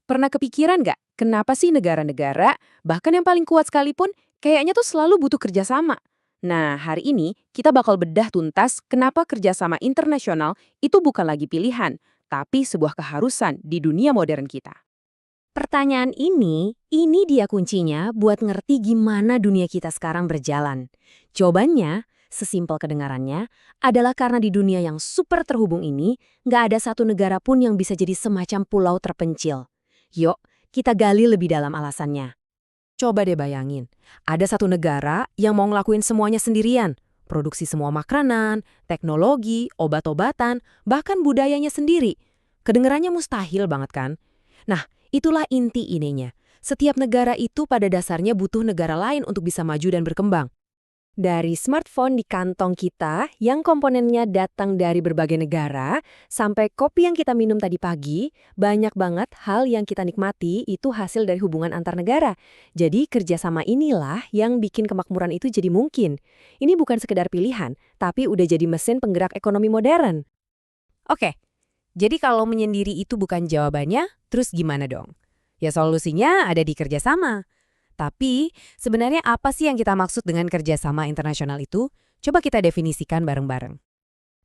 Pernah kepikiran nggak, kenapa sih negara-negara, bahkan yang paling kuat sekalipun, kayaknya tuh selalu butuh kerjasama? Nah, hari ini kita bakal bedah tuntas kenapa kerjasama internasional itu bukan lagi pilihan, tapi sebuah keharusan di dunia modern kita. Pertanyaan ini dia kuncinya buat ngerti gimana dunia kita sekarang berjalan. Jawabannya, sesimpel kedengarannya, adalah karena di dunia yang super terhubung ini, nggak ada satu negara pun yang bisa jadi semacam pulau terpencil. Yuk, kita gali lebih dalam alasannya. Coba deh bayangin, ada satu negara yang mau ngelakuin semuanya sendirian. Produksi semua makanan, teknologi, obat-obatan, bahkan budayanya sendiri. Kedengarannya mustahil banget kan? Nah, itulah inti ininya. Setiap negara itu pada dasarnya butuh negara lain untuk bisa maju dan berkembang. Dari smartphone di kantong kita yang komponennya datang dari berbagai negara, sampai kopi yang kita minum tadi pagi, banyak banget hal yang kita nikmati itu hasil dari hubungan antar negara. Jadi kerjasama inilah yang bikin kemakmuran itu jadi mungkin. Ini bukan sekedar pilihan, tapi udah jadi mesin penggerak ekonomi modern. Oke, jadi kalau menyendiri itu bukan jawabannya, terus gimana dong? Ya solusinya ada di kerjasama. Tapi, sebenarnya apa sih yang kita maksud dengan kerjasama internasional itu? Coba kita definisikan bareng-bareng.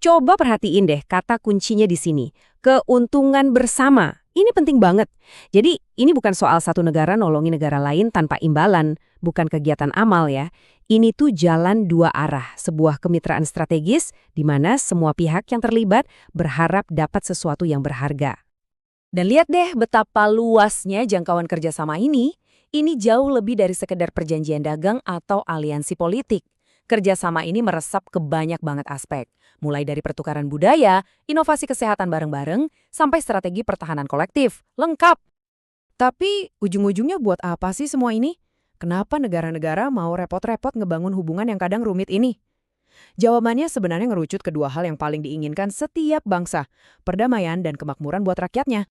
Coba perhatiin deh kata kuncinya di sini. Keuntungan bersama. Ini penting banget. Jadi, ini bukan soal satu negara nolongi negara lain tanpa imbalan. Bukan kegiatan amal ya. Ini tuh jalan dua arah. Sebuah kemitraan strategis di mana semua pihak yang terlibat berharap dapat sesuatu yang berharga. Dan lihat deh betapa luasnya jangkauan kerjasama ini. Ini jauh lebih dari sekedar perjanjian dagang atau aliansi politik. Kerjasama ini meresap ke banyak banget aspek. Mulai dari pertukaran budaya, inovasi kesehatan bareng-bareng, sampai strategi pertahanan kolektif. Lengkap! Tapi ujung-ujungnya buat apa sih semua ini? Kenapa negara-negara mau repot-repot ngebangun hubungan yang kadang rumit ini? Jawabannya sebenarnya ngerucut kedua hal yang paling diinginkan setiap bangsa, perdamaian dan kemakmuran buat rakyatnya.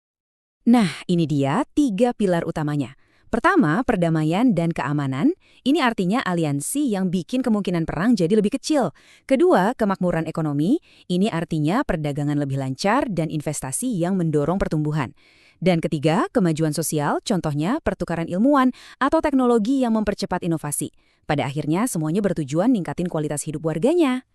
Nah, ini dia 3 pilar utamanya. Pertama, perdamaian dan keamanan. Ini artinya aliansi yang bikin kemungkinan perang jadi lebih kecil. Kedua, kemakmuran ekonomi. Ini artinya perdagangan lebih lancar dan investasi yang mendorong pertumbuhan. Dan ketiga, kemajuan sosial, contohnya pertukaran ilmuwan atau teknologi yang mempercepat inovasi. Pada akhirnya, semuanya bertujuan ningkatin kualitas hidup warganya.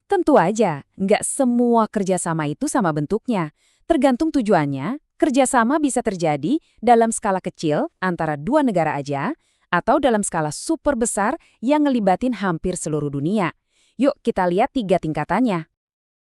Tentu aja, nggak semua kerjasama itu sama bentuknya. Tergantung tujuannya. Kerjasama bisa terjadi dalam skala kecil antara dua negara aja, atau dalam skala super besar yang ngelibatin hampir seluruh dunia. Yuk kita lihat 3 tingkatannya.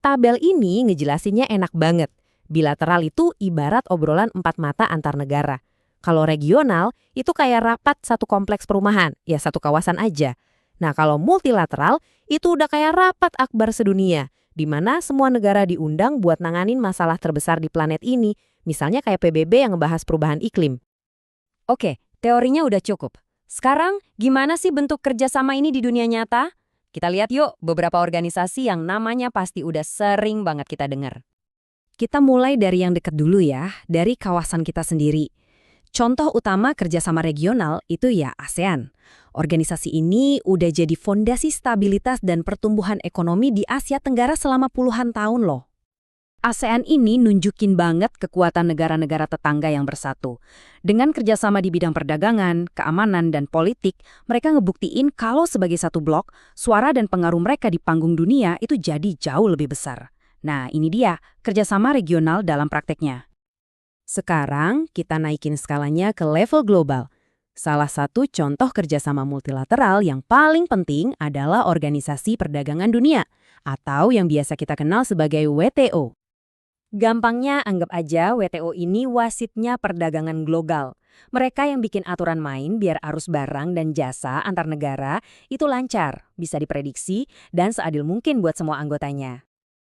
Tabel ini ngejelasinnya enak banget. Bilateral itu ibarat obrolan 4 mata antar negara. Kalau regional, itu kayak rapat satu kompleks perumahan, ya satu kawasan aja. Nah kalau multilateral, itu udah kayak rapat akbar sedunia, di mana semua negara diundang buat nanganin masalah terbesar di planet ini, misalnya kayak PBB yang ngebahas perubahan iklim. Oke, teorinya udah cukup. Sekarang, gimana sih bentuk kerjasama ini di dunia nyata? Kita lihat yuk beberapa organisasi yang namanya pasti udah sering banget kita dengar. Kita mulai dari yang dekat dulu ya, dari kawasan kita sendiri. Contoh utama kerjasama regional itu ya ASEAN. Organisasi ini udah jadi fondasi stabilitas dan pertumbuhan ekonomi di Asia Tenggara selama puluhan tahun loh. ASEAN ini nunjukin banget kekuatan negara-negara tetangga yang bersatu. Dengan kerjasama di bidang perdagangan, keamanan, dan politik, mereka ngebuktiin kalau sebagai satu blok, suara dan pengaruh mereka di panggung dunia itu jadi jauh lebih besar. Nah, ini dia kerjasama regional dalam prakteknya. Sekarang, kita naikin skalanya ke level global. Salah satu contoh kerjasama multilateral yang paling penting adalah Organisasi Perdagangan Dunia, atau yang biasa kita kenal sebagai WTO. Gampangnya anggap aja WTO ini wasitnya perdagangan global. Mereka yang bikin aturan main biar arus barang dan jasa antar negara itu lancar, bisa diprediksi, dan seadil mungkin buat semua anggotanya.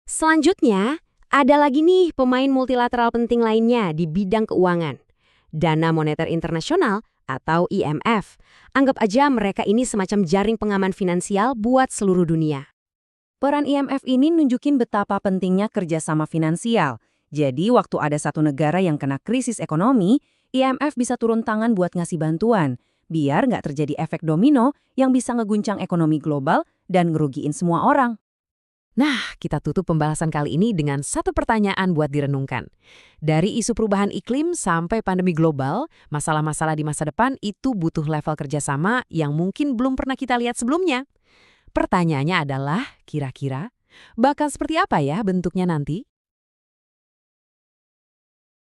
Selanjutnya, ada lagi nih pemain multilateral penting lainnya di bidang keuangan. Dana Moneter Internasional atau IMF. Anggap aja mereka ini semacam jaring pengaman finansial buat seluruh dunia. Peran IMF ini nunjukin betapa pentingnya kerjasama finansial. Jadi waktu ada satu negara yang kena krisis ekonomi, IMF bisa turun tangan buat ngasih bantuan, biar nggak terjadi efek domino yang bisa ngeguncang ekonomi global dan ngerugiin semua orang. Nah, kita tutup pembahasan kali ini dengan satu pertanyaan buat direnungkan. Dari isu perubahan iklim sampai pandemi global, masalah-masalah di masa depan itu butuh level kerjasama yang mungkin belum pernah kita lihat sebelumnya. Pertanyaannya adalah, kira-kira bakal seperti apa ya bentuknya nanti?